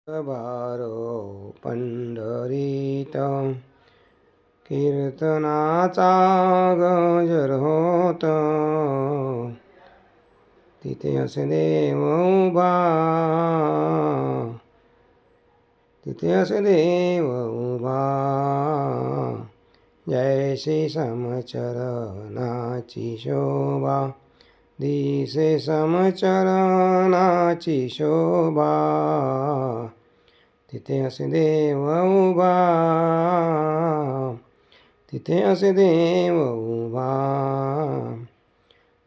भारो पंढरीत कीर्तनाचा गजर होत, तिथे असे देव उभा, तिथे असे देव उभा. जैसी समचरणाची शोभा, दिसे समचरणाची शोभा, तिथे असे देव उभा, तिथे असे देव उभा.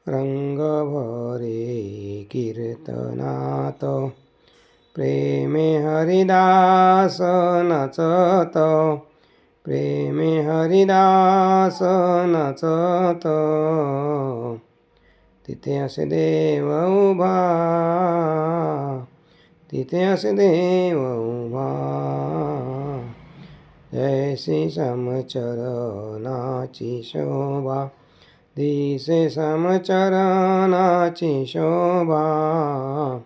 रंग भरे कीर्तनात, प्रेमे हरिदास नचत, प्रेमे हरिदास नचत, तिथे असे देव उभा, तिथे असे देव उभा. जैसी समचरणाची शोभा, दिसे समचरणाची शोभा,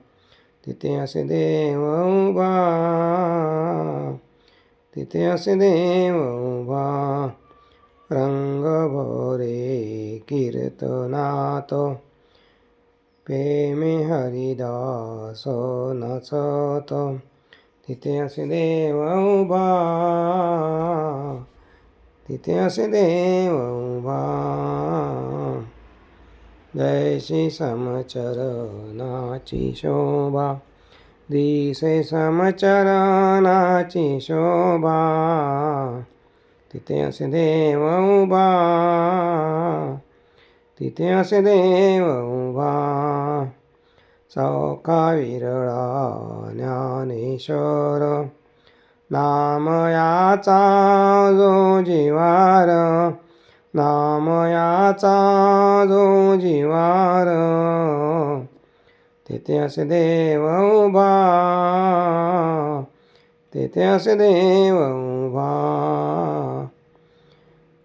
तिथे असे देव उभा, तिथे असे देव उभा. रंग भरे कीर्तनात, प्रेमे हरिदास नचत, तिथे असे देव उभा, तिथे असे देव उभा. जैसी समचरणाची शोभा, दिसे समचरणाची शोभा, तिथे असे देव उभा, तिथे असे देव उभा. सौखा विरळा ज्ञानेश्वर, नाम याचा जो जिवार, नाम याचा जो जिवार, तिथे असे देव उभा, तिथे असे देव उभा.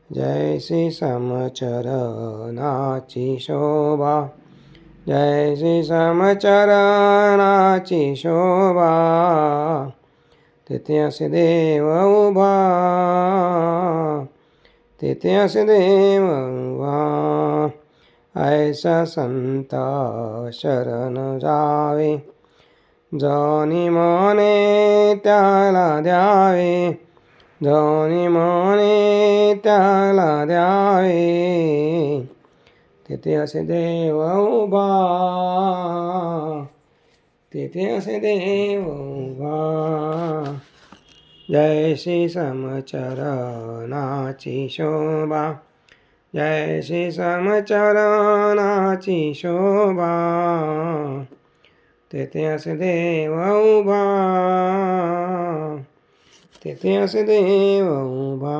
जैसी समचरणाची शोभा, जैसी समचरणाची शोभा, तिथे असे देव उभा, तिथे असे देव उभा. ऐसा संता शरण जावे, जनी मने त्याला द्यावे, जनी मने त्याला द्यावे, तिथे असे देव उभा, तिथे असे देव उभा. जैसी समचरणाची शोभा, जैसी समचरणाची शोभा, तिथे असे देव उभा, तिथे असे देव उभा.